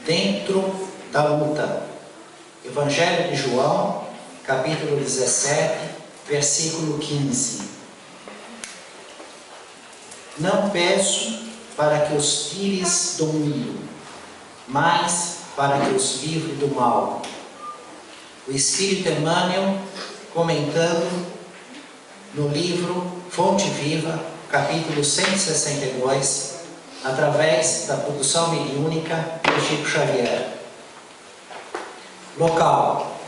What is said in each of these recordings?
dentro da luta. Evangelho de João, capítulo 17, versículo 15. Não peço para que os tires do mundo, mas para que os livre do mal. O Espírito Emmanuel, comentando no livro Fonte Viva, capítulo 162, através da produção mediúnica de Chico Xavier. Local: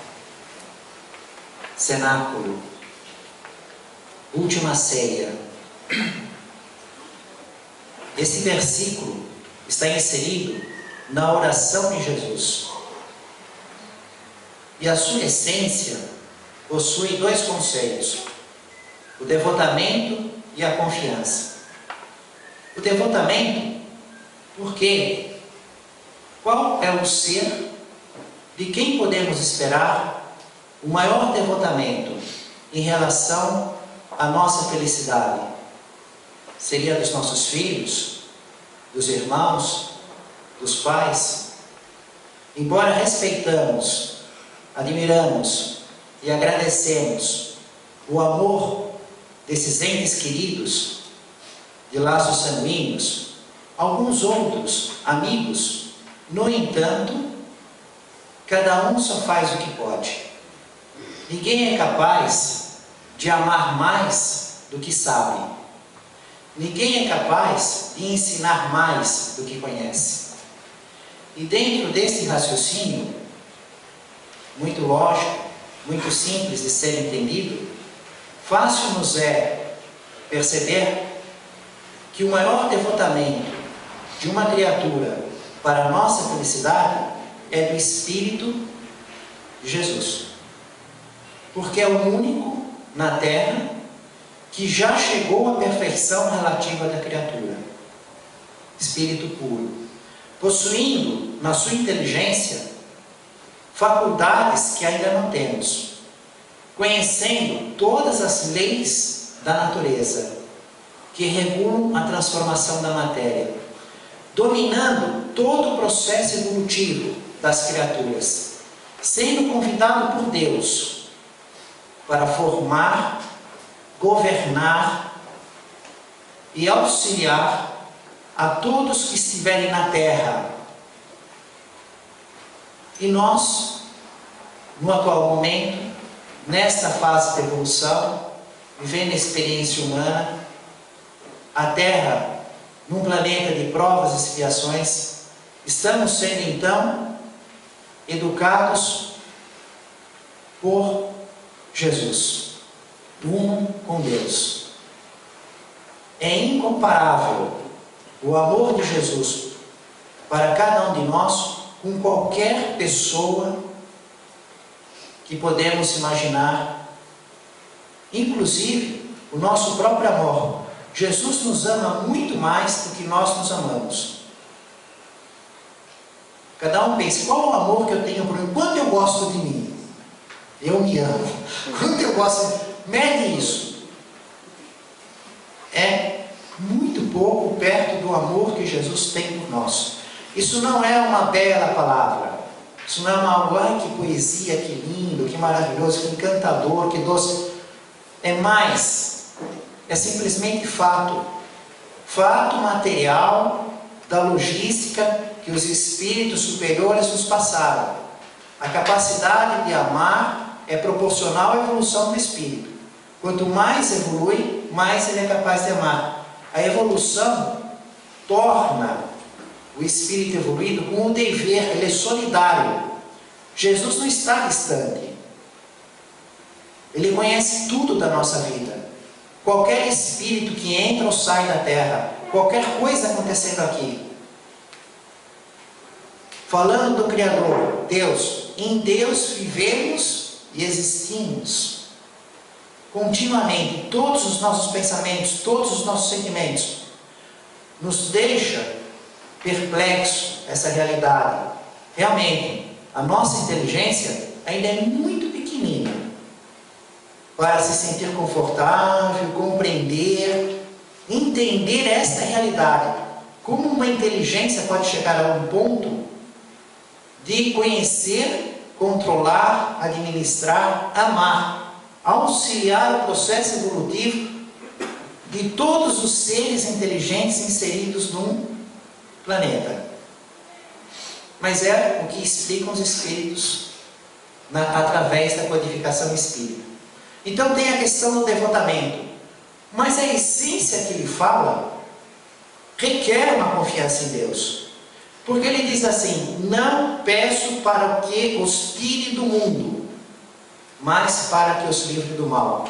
cenáculo, última ceia. Esse versículo está inserido na oração de Jesus. E a sua essência possui dois conceitos: o devotamento e a confiança. O devotamento, porque qual é o ser de quem podemos esperar o maior devotamento em relação à nossa felicidade? Seria dos nossos filhos, dos irmãos, dos pais? Embora respeitamos, admiramos e agradecemos o amor desses entes queridos, de laços sanguíneos, alguns outros amigos, no entanto, cada um só faz o que pode. Ninguém é capaz de amar mais do que sabe. Ninguém é capaz de ensinar mais do que conhece. E dentro desse raciocínio, muito lógico, muito simples de ser entendido, fácil nos é perceber que o maior devotamento de uma criatura para a nossa felicidade é do Espírito de Jesus. Porque é o único na Terra que já chegou à perfeição relativa da criatura. Espírito puro, possuindo na sua inteligência faculdades que ainda não temos, conhecendo todas as leis da natureza que regulam a transformação da matéria, dominando todo o processo evolutivo das criaturas, sendo convidado por Deus para formar, governar e auxiliar a todos que estiverem na Terra. E nós, no atual momento, nesta fase de evolução, vivendo a experiência humana, a Terra, num planeta de provas e expiações, estamos sendo então educados por Jesus, uno com Deus. É incomparável o amor de Jesus para cada um de nós com qualquer pessoa que podemos imaginar, inclusive o nosso próprio amor. Jesus nos ama muito mais do que nós nos amamos. Cada um pensa: qual o amor que eu tenho por mim? Quanto eu gosto de mim? Eu me amo. Quanto eu gosto? Mede isso. É muito pouco perto do amor que Jesus tem por nós. Isso não é uma bela palavra. Isso não é uma ai, que poesia, que lindo, que maravilhoso, que encantador, que doce. É mais. É simplesmente fato. Fato material da logística que os espíritos superiores nos passaram. A capacidade de amar é proporcional à evolução do espírito. Quanto mais evolui, mais ele é capaz de amar. A evolução torna o espírito evoluído com um dever, ele é solidário. Jesus não está distante. Ele conhece tudo da nossa vida. Qualquer espírito que entra ou sai da Terra, qualquer coisa acontecendo aqui. Falando do Criador, Deus, em Deus vivemos e existimos. Continuamente, todos os nossos pensamentos, todos os nossos sentimentos, nos deixa perplexo essa realidade. Realmente, a nossa inteligência ainda é muito pequenina para se sentir confortável, compreender, entender esta realidade. Como uma inteligência pode chegar a um ponto de conhecer, controlar, administrar, amar, auxiliar o processo evolutivo de todos os seres inteligentes inseridos num planeta. Mas é o que explicam os espíritos através da codificação espírita. Então tem a questão do devotamento, mas a essência que ele fala requer uma confiança em Deus, porque ele diz assim: não peço para que os tire do mundo, mas para que os livre do mal.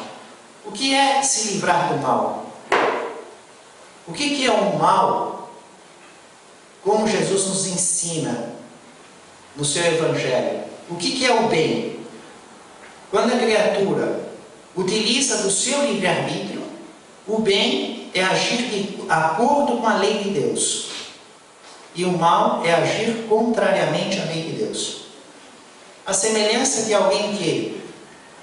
O que é se livrar do mal? O que é o mal? Como Jesus nos ensina no seu Evangelho. O que é o bem? Quando a criatura utiliza do seu livre-arbítrio, o bem é agir de acordo com a lei de Deus. E o mal é agir contrariamente à lei de Deus. A semelhança de alguém que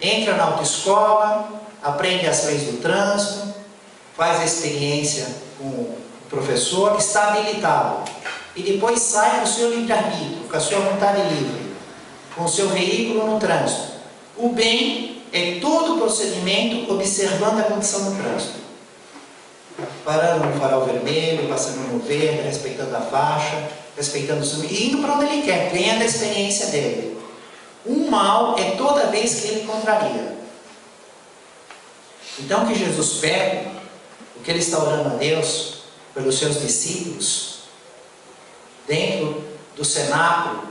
entra na autoescola, aprende as leis do trânsito, faz a experiência com o professor, está habilitado, e depois sai do seu livre-arbítrio, com a sua vontade livre, com o seu veículo no trânsito. O bem é todo o procedimento observando a condição do trânsito. Parando no farol vermelho, passando no verde, respeitando a faixa, respeitando o seu... e indo para onde ele quer, ganhando a experiência dele. O mal é toda vez que ele contraria. Então, o que Jesus pede, o que ele está orando a Deus, pelos seus discípulos, dentro do cenáculo,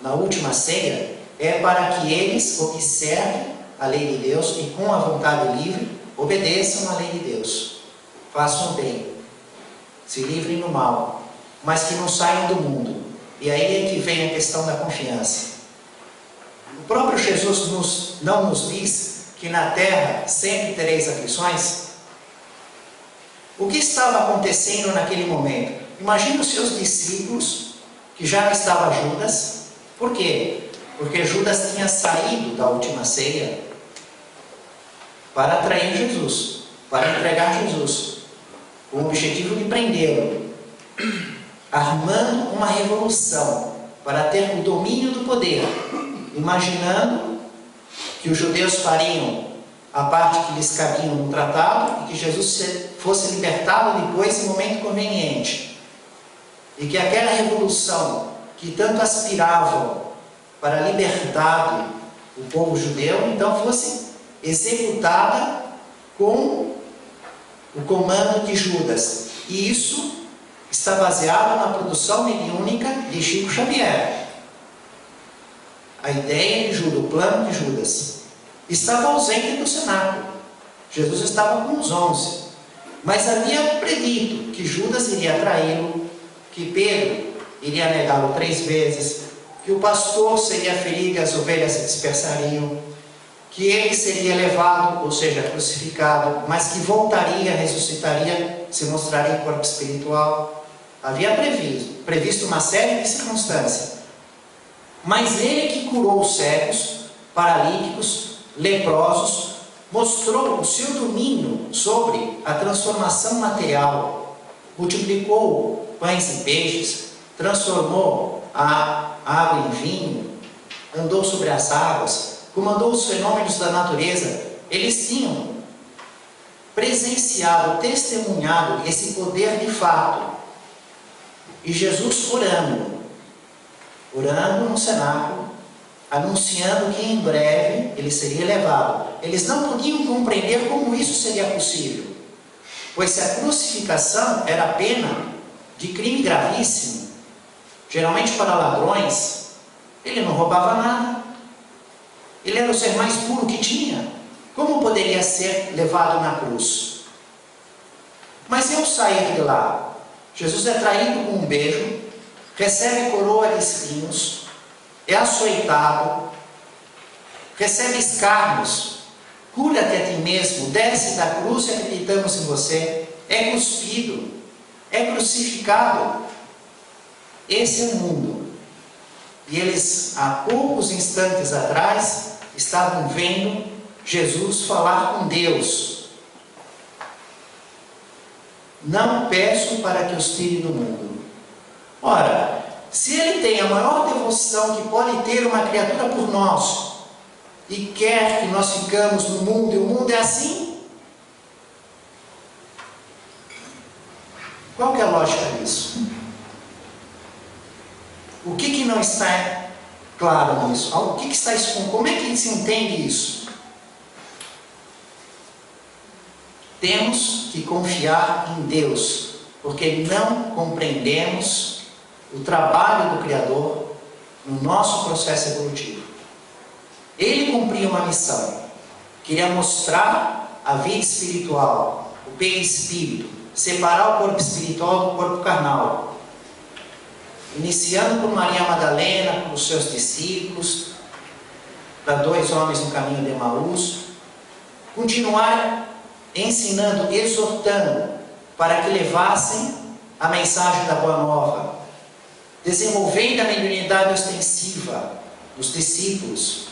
na última ceia, é para que eles observem a lei de Deus e com a vontade livre, obedeçam à lei de Deus. Façam o bem, se livrem do mal, mas que não saiam do mundo. E aí é que vem a questão da confiança. O próprio Jesus não nos diz que na terra sempre tereis aflições? O que estava acontecendo naquele momento? Imagina os seus discípulos, que já não estava Judas. Por quê? Porque Judas tinha saído da última ceia para atrair Jesus, para entregar Jesus, com o objetivo de prendê-lo, armando uma revolução para ter o domínio do poder, imaginando que os judeus fariam a parte que lhes cabia no tratado e que Jesus fosse libertado depois em momento conveniente, e que aquela revolução que tanto aspiravam para a liberdade do povo judeu, então fosse executada com o comando de Judas. E isso está baseado na produção mediúnica de Chico Xavier. A ideia de Judas, o plano de Judas, estava ausente do cenáculo. Jesus estava com os 11, mas havia predito que Judas iria traí-lo, que Pedro iria negá-lo 3 vezes, que o pastor seria ferido e as ovelhas se dispersariam, que ele seria levado, ou seja, crucificado, mas que voltaria, ressuscitaria, se mostraria em corpo espiritual. Havia previsto uma série de circunstâncias. Mas ele que curou os cegos, paralíticos, leprosos, mostrou o seu domínio sobre a transformação material, multiplicou pães e peixes, transformou a água em vinho, andou sobre as águas, comandou os fenômenos da natureza. Eles tinham presenciado, testemunhado esse poder de fato. E Jesus orando no cenáculo, anunciando que em breve ele seria levado. Eles não podiam compreender como isso seria possível, pois se a crucificação era pena de crime gravíssimo, geralmente para ladrões, ele não roubava nada, ele era o ser mais puro que tinha, como poderia ser levado na cruz? Mas ao sair de lá, Jesus é traído com um beijo, recebe coroa de espinhos, é açoitado, recebe escárnios, cura-te a ti mesmo, desce da cruz e acreditamos em você, é cuspido, é crucificado. Esse é o mundo. E eles, há poucos instantes atrás, estavam vendo Jesus falar com Deus. Não peço para que os tire do mundo. Ora, se Ele tem a maior devoção que pode ter uma criatura por nós, e quer que nós ficamos no mundo, e o mundo é assim, qual que é a lógica disso? O que não está claro nisso? O que está escondido? Como é que se entende isso? Temos que confiar em Deus, porque não compreendemos o trabalho do Criador no nosso processo evolutivo. Ele cumpriu uma missão, queria mostrar a vida espiritual, o perispírito, separar o corpo espiritual do corpo carnal, iniciando por Maria Madalena, com os seus discípulos, para 2 homens no caminho de Emaús, continuar ensinando, exortando, para que levassem a mensagem da Boa Nova, desenvolvendo a mediunidade ostensiva dos discípulos,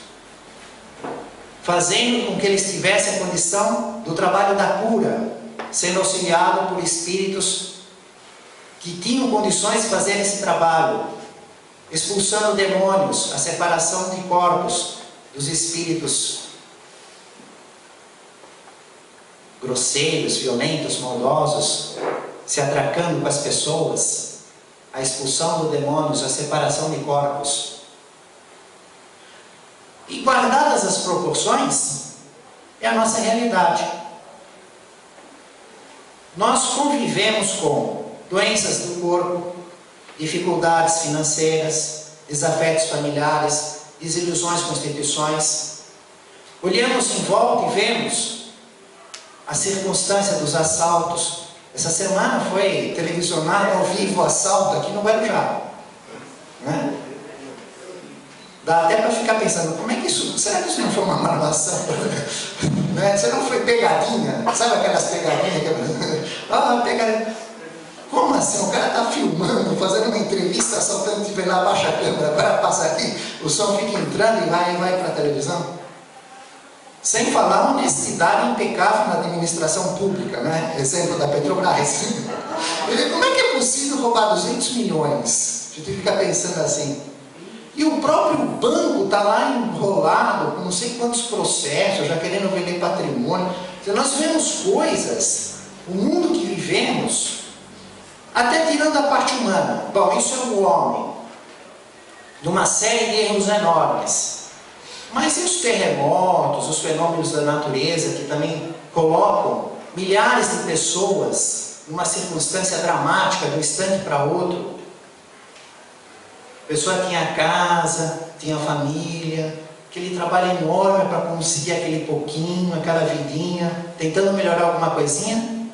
fazendo com que eles tivessem a condição do trabalho da cura, sendo auxiliado por espíritos que tinham condições de fazer esse trabalho, expulsando demônios, a separação de corpos dos espíritos grosseiros, violentos, maldosos, se atracando com as pessoas, a expulsão dos demônios, a separação de corpos. E guardadas as proporções, é a nossa realidade. Nós convivemos com doenças do corpo, dificuldades financeiras, desafetos familiares, desilusões com instituições. Olhamos em volta e vemos a circunstância dos assaltos. Essa semana foi televisionado ao vivo o assalto aqui no Guarujá, né? Dá até para ficar pensando, como é que isso, será que isso não foi uma marmação? Né? Será que não foi pegadinha? Sabe aquelas pegadinhas? Pegadinha. Como assim? O cara está filmando, fazendo uma entrevista, assaltando, de lá, abaixa a câmera, agora passa aqui, o som fica entrando e vai para a televisão. Sem falar a honestidade impecável na administração pública, né? Exemplo da Petrobras. Como é que é possível roubar 200 milhões? A gente fica pensando assim. E o próprio banco está lá enrolado com não sei quantos processos, já querendo vender patrimônio. Então, nós vemos coisas, o mundo que vivemos, até tirando a parte humana. Bom, isso é o homem, de uma série de erros enormes. Mas e os terremotos, os fenômenos da natureza que também colocam milhares de pessoas numa circunstância dramática de um instante para outro? A pessoa tinha casa, tinha família, aquele trabalho enorme para conseguir aquele pouquinho, aquela vidinha, tentando melhorar alguma coisinha.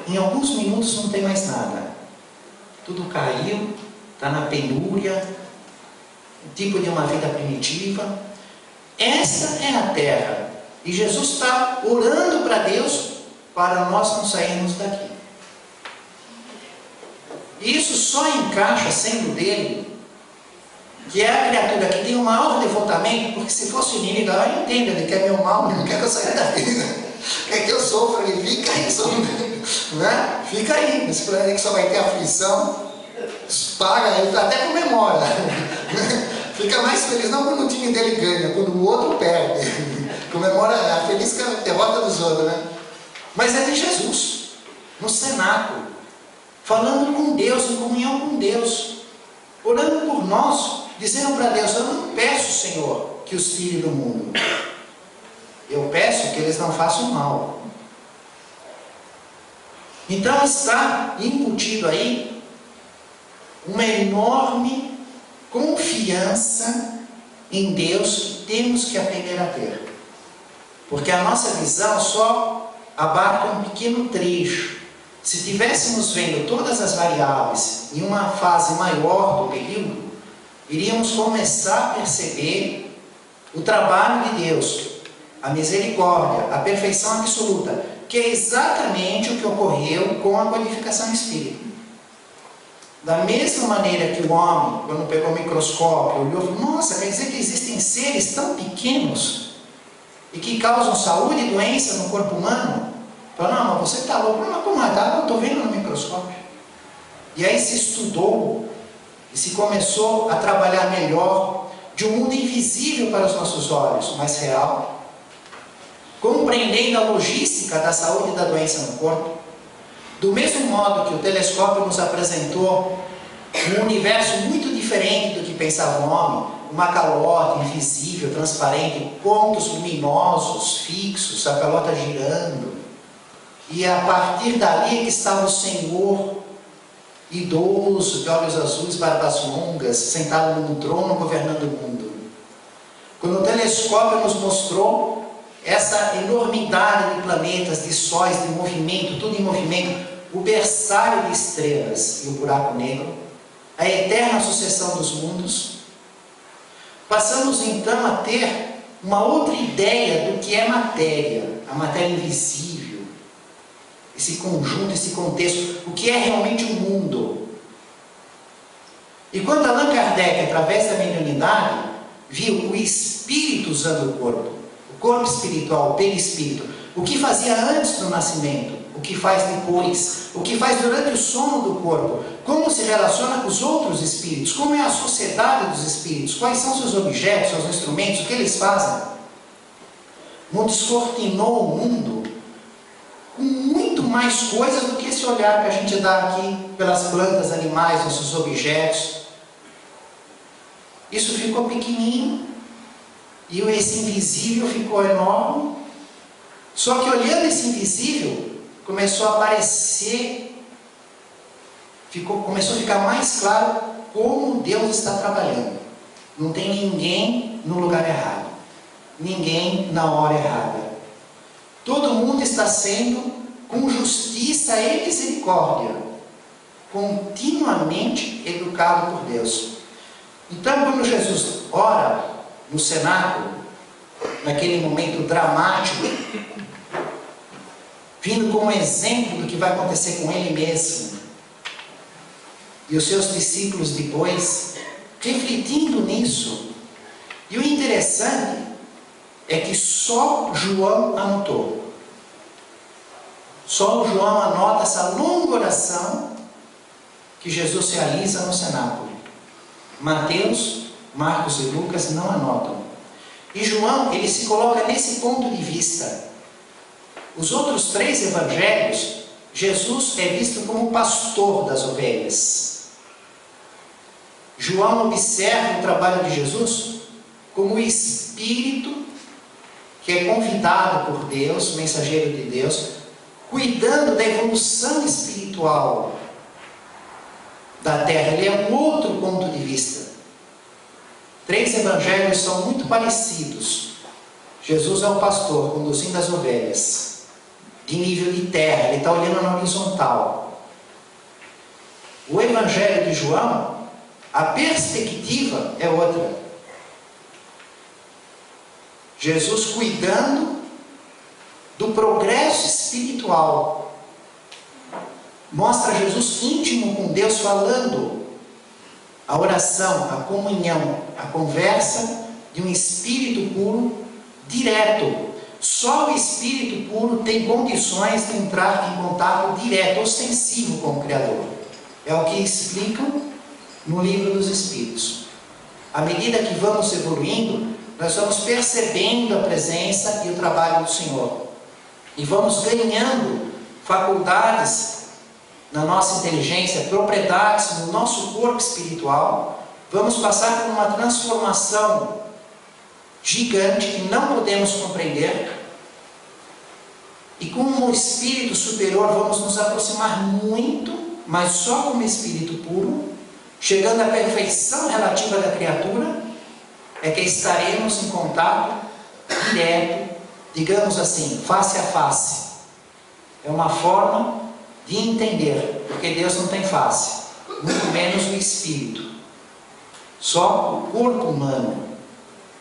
Em alguns minutos não tem mais nada. Tudo caiu, está na penúria, um tipo de uma vida primitiva. Essa é a terra. E Jesus está orando para Deus para nós não sairmos daqui. Isso só encaixa sendo dele, que é a criatura que tem o maior devotamento, porque se fosse o inimigo, eu entendo, ele quer meu mal, ele não quer que eu saia daqui, quer que eu sofra, ele fica aí, né? Fica aí, nesse planeta que só vai ter aflição, paga, ele até comemora, fica mais feliz, não quando o time dele ganha, quando o outro perde, comemora a feliz derrota dos outros, né? Mas é de Jesus, no cenáculo, falando com Deus, em comunhão com Deus, orando por nós, dizendo para Deus: eu não peço, Senhor, que os tire do mundo, eu peço que eles não façam mal. Então está embutido aí uma enorme confiança em Deus que temos que aprender a ter, porque a nossa visão só abarca um pequeno trecho. Se estivéssemos vendo todas as variáveis em uma fase maior do período, iríamos começar a perceber o trabalho de Deus, a misericórdia, a perfeição absoluta, que é exatamente o que ocorreu com a codificação espírita. Da mesma maneira que o homem, quando pegou o microscópio, olhou e falou: nossa, quer dizer que existem seres tão pequenos e que causam saúde e doença no corpo humano? Falou: não, mas você está louco. Não, mas como é? Eu estou vendo no microscópio. E aí se estudou e se começou a trabalhar melhor de um mundo invisível para os nossos olhos, mas real, compreendendo a logística da saúde e da doença no corpo. Do mesmo modo que o telescópio nos apresentou um universo muito diferente do que pensava o homem, uma calota invisível, transparente, pontos luminosos, fixos, a calota girando. E a partir dali que estava o Senhor, idoso, de olhos azuis, barbas longas, sentado num trono, governando o mundo. Quando o telescópio nos mostrou essa enormidade de planetas, de sóis, de movimento, tudo em movimento, o berçário de estrelas e o buraco negro, a eterna sucessão dos mundos, passamos então a ter uma outra ideia do que é matéria, a matéria invisível, esse conjunto, esse contexto, o que é realmente o mundo. E quando Allan Kardec, através da mediunidade, viu o espírito usando o corpo espiritual, o perispírito, o que fazia antes do nascimento, o que faz depois, o que faz durante o sono do corpo, como se relaciona com os outros espíritos, como é a sociedade dos espíritos, quais são seus objetos, seus instrumentos, o que eles fazem. Descortinou o mundo com muito mais coisas do que esse olhar que a gente dá aqui pelas plantas, animais, nossos objetos. Isso ficou pequenininho e esse invisível ficou enorme. Só que olhando esse invisível, começou a aparecer, começou a ficar mais claro como Deus está trabalhando. Não tem ninguém no lugar errado, ninguém na hora errada. Todo mundo está sendo, com justiça e misericórdia, continuamente educado por Deus. Então, quando Jesus ora no cenáculo, naquele momento dramático, vindo como exemplo do que vai acontecer com ele mesmo, e os seus discípulos depois, refletindo nisso. E o interessante é que só João anotou. Só o João anota essa longa oração que Jesus realiza no cenáculo. Mateus, Marcos e Lucas não anotam. E João, ele se coloca nesse ponto de vista. Os outros 3 evangelhos, Jesus é visto como o pastor das ovelhas. João observa o trabalho de Jesus como o Espírito que é convidado por Deus, mensageiro de Deus, cuidando da evolução espiritual da terra. Ele é um outro ponto de vista. 3 evangelhos são muito parecidos. Jesus é o pastor conduzindo as ovelhas de nível de terra, ele está olhando na horizontal. O evangelho de João, a perspectiva é outra. Jesus cuidando do progresso espiritual. Mostra Jesus íntimo com Deus, falando a oração, a comunhão, a conversa de um espírito puro direto. Só o espírito puro tem condições de entrar em contato direto, ostensivo com o Criador. É o que explicam no livro dos Espíritos. À medida que vamos evoluindo, nós vamos percebendo a presença e o trabalho do Senhor. E vamos ganhando faculdades na nossa inteligência, propriedades no nosso corpo espiritual. Vamos passar por uma transformação gigante que não podemos compreender. E como espírito superior vamos nos aproximar muito, mas só como espírito puro, chegando à perfeição relativa da criatura, é que estaremos em contato direto, digamos assim, face a face. É uma forma de entender, porque Deus não tem face, muito menos o espírito. Só o corpo humano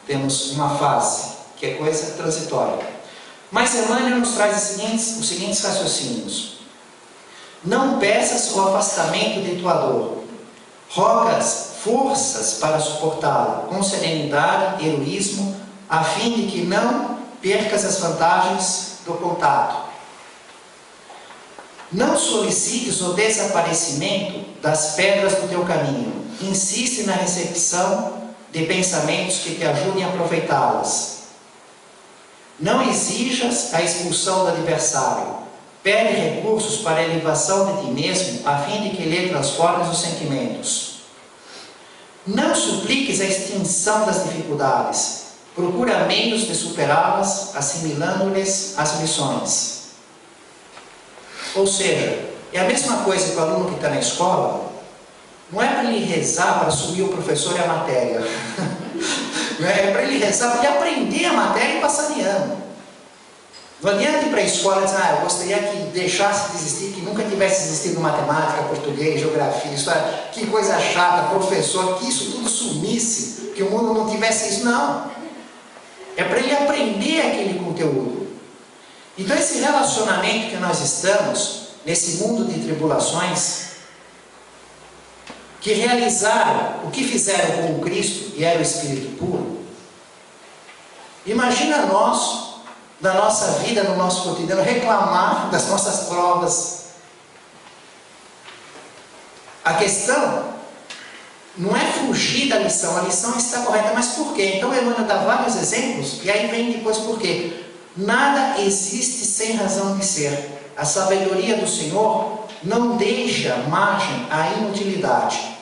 temos uma face, que é coisa transitória. Mas Emmanuel nos traz os seguintes raciocínios. Não peças o afastamento de tua dor, rogas forças para suportá-la, com serenidade e heroísmo, a fim de que não percas as vantagens do contato. Não solicites o desaparecimento das pedras do teu caminho, insiste na recepção de pensamentos que te ajudem a aproveitá-las. Não exijas a expulsão do adversário. Pede recursos para a elevação de ti mesmo, a fim de que lhe transformes os sentimentos. Não supliques a extinção das dificuldades. Procura meios de superá-las, assimilando-lhes as lições. Ou seja, é a mesma coisa que o aluno que está na escola. Não é para ele rezar para subir o professor e a matéria. É para ele rezar para ele aprender a matéria e passar de ano. Não adianta ir para a escola e dizer, eu gostaria que deixasse de existir, que nunca tivesse existido matemática, português, geografia, história, que coisa chata, professor, que isso tudo sumisse, que o mundo não tivesse isso. Não. É para ele aprender aquele conteúdo. Então esse relacionamento que nós estamos, nesse mundo de tribulações, que realizaram o que fizeram com o Cristo e era o Espírito puro, imagina nós, na nossa vida, no nosso cotidiano, reclamar das nossas provas. A questão não é fugir da lição, a lição está correta, mas por quê? Então Emmanuel dá vários exemplos, e aí vem depois por quê. Nada existe sem razão de ser. A sabedoria do Senhor não deixa margem à inutilidade.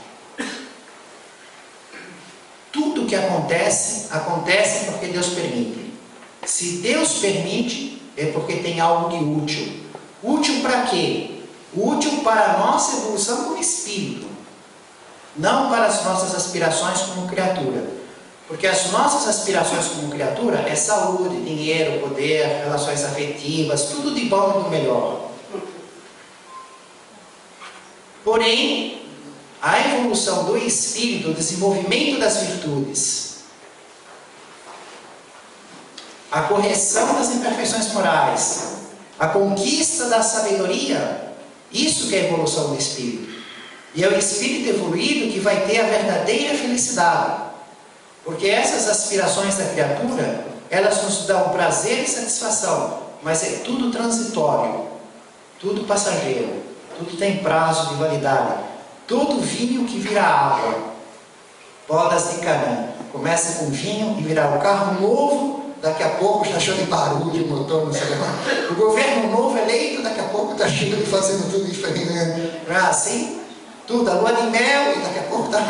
Tudo que acontece, acontece porque Deus permite. Se Deus permite, é porque tem algo de útil. Útil para quê? Útil para a nossa evolução como espírito, não para as nossas aspirações como criatura. Porque as nossas aspirações como criatura é saúde, dinheiro, poder, relações afetivas, tudo de bom e do melhor. Porém, a evolução do espírito, o desenvolvimento das virtudes, a correção das imperfeições morais, a conquista da sabedoria, isso que é a evolução do espírito. E é o espírito evoluído que vai ter a verdadeira felicidade. Porque essas aspirações da criatura, elas nos dão prazer e satisfação, mas é tudo transitório, tudo passageiro, tudo tem prazo de validade. Todo vinho que vira água, bodas de Canaã, começa com vinho e virar o carro novo, daqui a pouco está cheio de barulho, motor, não sei o que. O governo novo eleito, daqui a pouco está cheio de fazendo tudo diferente. Não é assim? Tudo, a lua de mel, e daqui a pouco está...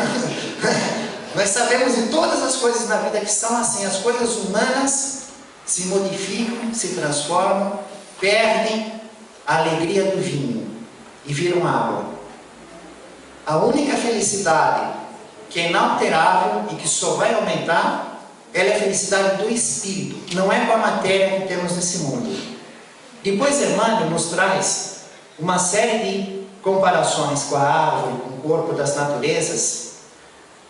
Nós sabemos de todas as coisas na vida que são assim. As coisas humanas se modificam, se transformam, perdem a alegria do vinho e viram água. A única felicidade que é inalterável e que só vai aumentar, ela é a felicidade do espírito, não é com a matéria que temos nesse mundo. Depois Emmanuel nos traz uma série de comparações com a árvore, com o corpo das naturezas,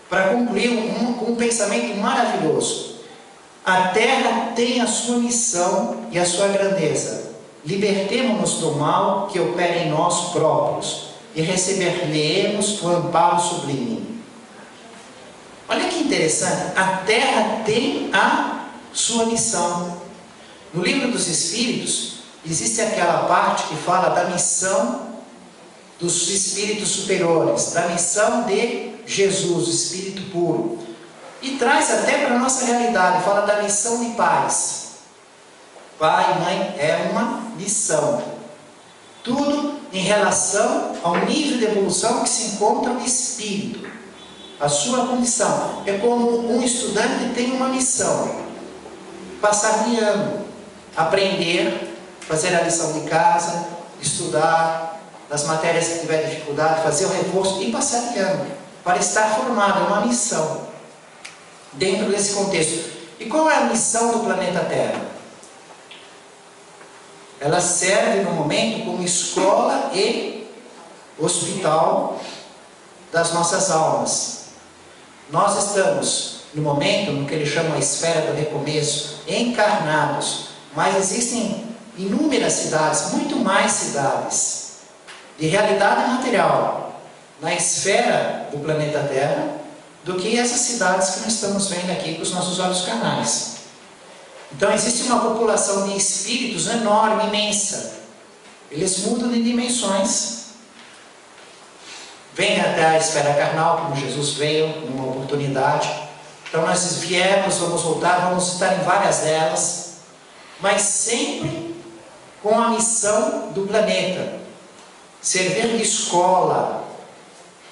para concluir com um pensamento maravilhoso. A terra tem a sua missão e a sua grandeza. Libertemo-nos do mal que opera em nós próprios e receber-lhe-emos o amparo sublime. Olha que interessante, a terra tem a sua missão. No livro dos Espíritos, existe aquela parte que fala da missão dos espíritos superiores, da missão de Jesus, o Espírito puro. E traz até para a nossa realidade, fala da missão de pais. Pai e mãe é uma missão. Tudo em relação ao nível de evolução que se encontra o espírito. A sua condição. É como um estudante tem uma missão. Passar de ano. Aprender, fazer a lição de casa, estudar, nas matérias que tiver dificuldade, fazer o reforço e passar de ano. Para estar formado, é uma missão. Dentro desse contexto. E qual é a missão do planeta Terra? Ela serve no momento como escola e hospital das nossas almas. Nós estamos no momento no que ele chama a esfera do recomeço, encarnados, mas existem inúmeras cidades, muito mais cidades, de realidade material, na esfera do planeta Terra, do que essas cidades que nós estamos vendo aqui com os nossos olhos carnais. Então existe uma população de espíritos enorme, imensa. Eles mudam de dimensões. vem até a esfera carnal, como Jesus veio, numa oportunidade. Então nós viemos, vamos voltar, vamos estar em várias delas, mas sempre com a missão do planeta, servir de escola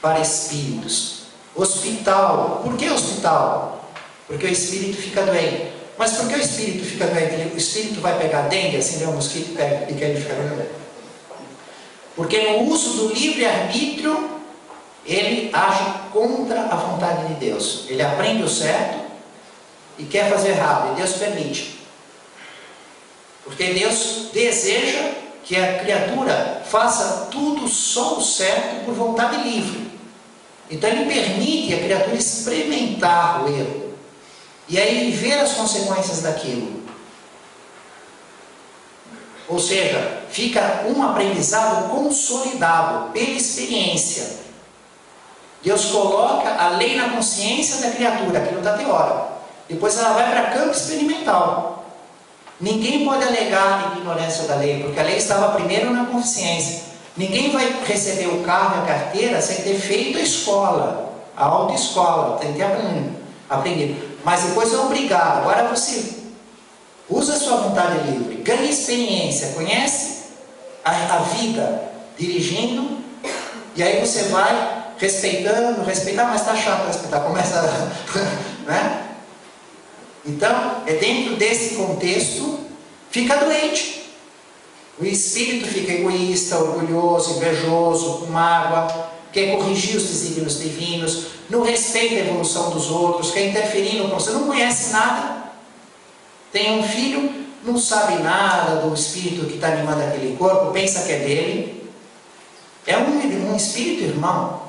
para espíritos. Hospital. Por que hospital? Porque o espírito fica doente. Mas por que o espírito fica doente? O espírito vai pegar dengue, assim, um mosquito e quer ele ficar doente? Porque no uso do livre-arbítrio, ele age contra a vontade de Deus. Ele aprende o certo e quer fazer errado, e Deus permite. Porque Deus deseja que a criatura faça tudo só o certo por vontade livre. Então ele permite a criatura experimentar o erro e aí viver as consequências daquilo. Ou seja, fica um aprendizado consolidado pela experiência. Deus coloca a lei na consciência da criatura, aquilo está teórico. Depois ela vai para campo experimental. Ninguém pode alegar a ignorância da lei, porque a lei estava primeiro na consciência. Ninguém vai receber o carro e a carteira sem ter feito a escola, a autoescola, tem que aprender. Mas depois é obrigado. Agora você usa a sua vontade livre, ganha experiência, conhece a vida dirigindo, e aí você vai respeitando, mas está chato respeitar, começa né? Então, é dentro desse contexto, fica doente. O espírito fica egoísta, orgulhoso, invejoso, com mágoa, quer corrigir os desígnios divinos, não respeita a evolução dos outros, quer interferir no processo, não conhece nada. Tem um filho, não sabe nada do espírito que está animando aquele corpo, pensa que é dele. É um espírito irmão.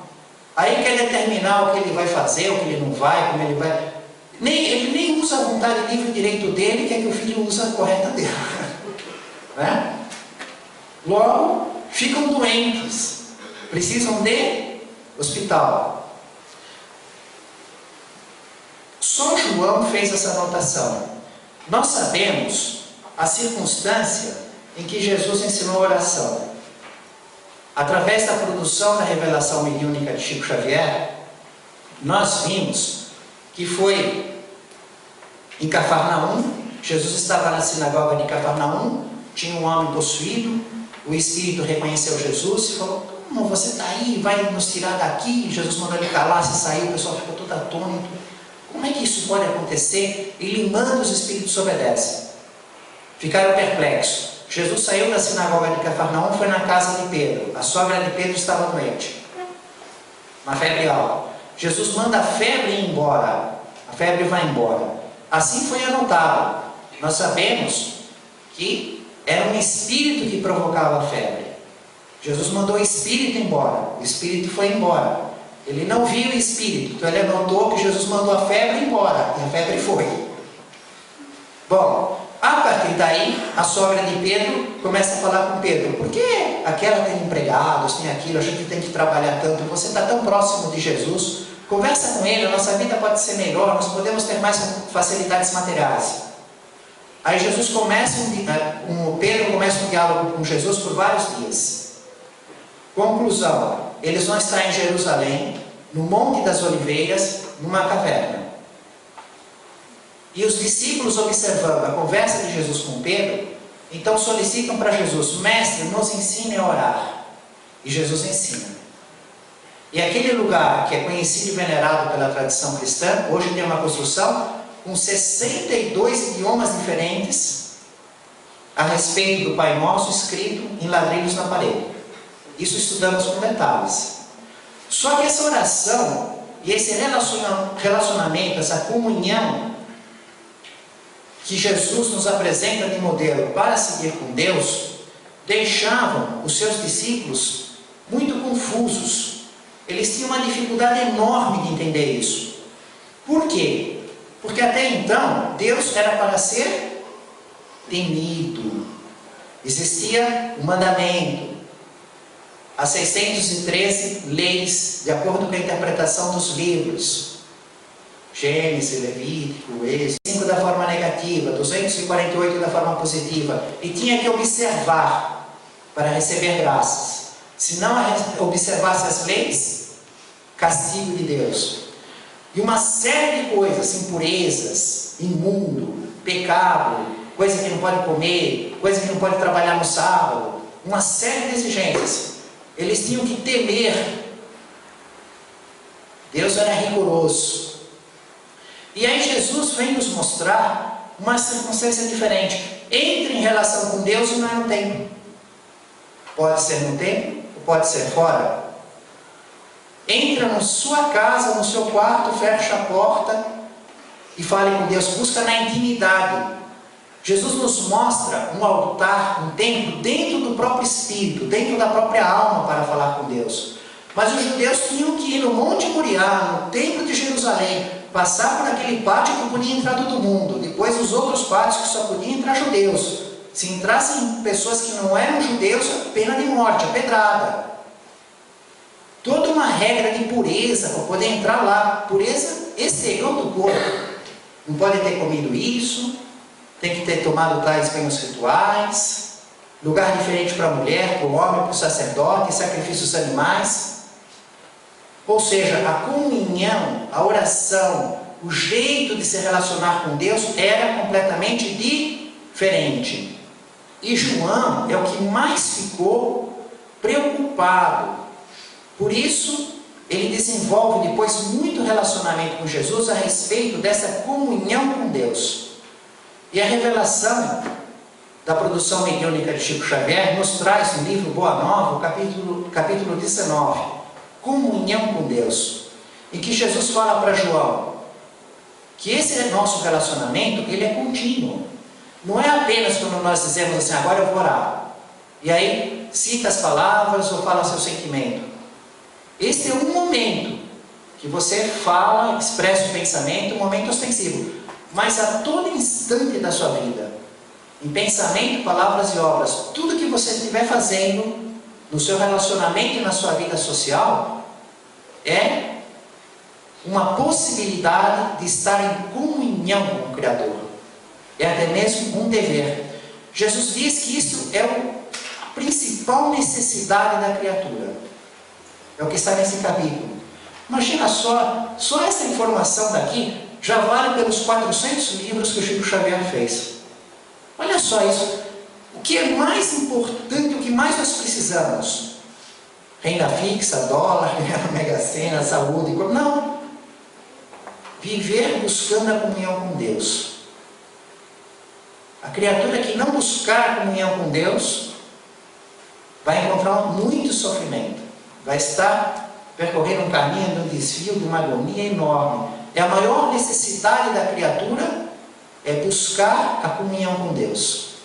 Aí quer determinar o que ele vai fazer, o que ele não vai, como ele vai. Ele nem usa a vontade livre e direito dele, quer que o filho use a correta dele. Né? Logo, ficam doentes, precisam de hospital. Só João fez essa anotação. Nós sabemos a circunstância em que Jesus ensinou a oração. Através da produção da revelação mediúnica de Chico Xavier, nós vimos que foi em Cafarnaum. Jesus estava na sinagoga de Cafarnaum, tinha um homem possuído, o espírito reconheceu Jesus e falou: como você está aí, vai nos tirar daqui? Jesus mandou ele calar, se saiu, o pessoal ficou todo atônito. Como é que isso pode acontecer? E ele manda, os espíritos obedecem. Ficaram perplexos. Jesus saiu da sinagoga de Cafarnaum, foi na casa de Pedro. A sogra de Pedro estava doente, uma febre alta. Jesus manda a febre ir embora. A febre vai embora. Assim foi anotado. Nós sabemos que era um espírito que provocava a febre. Jesus mandou o espírito embora. O espírito foi embora. Ele não viu o espírito, então ele anotou que Jesus mandou a febre embora. E a febre foi. Bom, a partir daí, a sogra de Pedro começa a falar com Pedro: por que aquela tem empregados, tem aquilo, a gente tem que trabalhar tanto, você está tão próximo de Jesus, conversa com ele, a nossa vida pode ser melhor, nós podemos ter mais facilidades materiais. Aí Jesus Pedro começa um diálogo com Jesus por vários dias. Conclusão: eles vão estar em Jerusalém, no Monte das Oliveiras, numa caverna. E os discípulos, observando a conversa de Jesus com Pedro, então solicitam para Jesus: mestre, nos ensine a orar. E Jesus ensina. E aquele lugar que é conhecido e venerado pela tradição cristã, hoje tem uma construção com 62 idiomas diferentes a respeito do Pai Nosso, escrito em ladrilhos na parede. Isso estudamos com detalhes. Só que essa oração e esse relacionamento, essa comunhão que Jesus nos apresenta de modelo para seguir com Deus, deixavam os seus discípulos muito confusos. Eles tinham uma dificuldade enorme de entender isso. Por quê? Porque até então, Deus era para ser temido. Existia um mandamento, as 613 leis, de acordo com a interpretação dos livros. Gênesis, Levítico, Êxodo, 5 da forma negativa, 248 da forma positiva. E tinha que observar para receber graças. Se não observasse as leis, castigo de Deus. E uma série de coisas, impurezas, imundo, pecado, coisa que não pode comer, coisa que não pode trabalhar no sábado, uma série de exigências. Eles tinham que temer. Deus era rigoroso. E aí Jesus vem nos mostrar uma circunstância diferente. Entre em relação com Deus e não é no templo. Pode ser no templo, ou pode ser fora. Entra na sua casa, no seu quarto, fecha a porta e fale com Deus. Busca na intimidade. Jesus nos mostra um altar, um templo, dentro do próprio Espírito, dentro da própria alma para falar com Deus. Mas os judeus tinham que ir no Monte Moriá, no Templo de Jerusalém, passar por aquele pátio que podia entrar todo mundo, depois os outros pátios que só podiam entrar judeus. Se entrassem pessoas que não eram judeus, pena de morte, a pedrada. Toda uma regra de pureza para poder entrar lá, pureza exterior do corpo. Não pode ter comido isso, tem que ter tomado tais banhos rituais, lugar diferente para a mulher, para o homem, para o sacerdote, sacrifícios animais. Ou seja, a comunhão, a oração, o jeito de se relacionar com Deus era completamente diferente. E João é o que mais ficou preocupado. Por isso, ele desenvolve depois muito relacionamento com Jesus a respeito dessa comunhão com Deus. E a revelação da produção mediúnica de Chico Xavier nos traz no livro Boa Nova, o capítulo 19, comunhão com Deus, em que Jesus fala para João que esse nosso relacionamento, ele é contínuo. Não é apenas quando nós dizemos assim, agora eu vou orar, e aí cita as palavras ou fala seu sentimento. Esse é um momento que você fala, expressa o pensamento, um momento ostensivo, mas a todo instante da sua vida, em pensamento, palavras e obras, tudo que você estiver fazendo no seu relacionamento e na sua vida social, é uma possibilidade de estar em comunhão com o Criador. É até mesmo um dever. Jesus diz que isso é a principal necessidade da criatura. É o que está nesse capítulo. Imagina só essa informação daqui já vale pelos 400 livros que o Chico Xavier fez. Olha só isso. O que é mais importante, o que mais nós precisamos? Renda fixa, dólar, ganhar na Mega Sena, saúde. Não. Viver buscando a comunhão com Deus. A criatura que não buscar a comunhão com Deus vai encontrar muito sofrimento. Vai estar percorrendo um caminho de um desvio, de uma agonia enorme. É a maior necessidade da criatura é buscar a comunhão com Deus.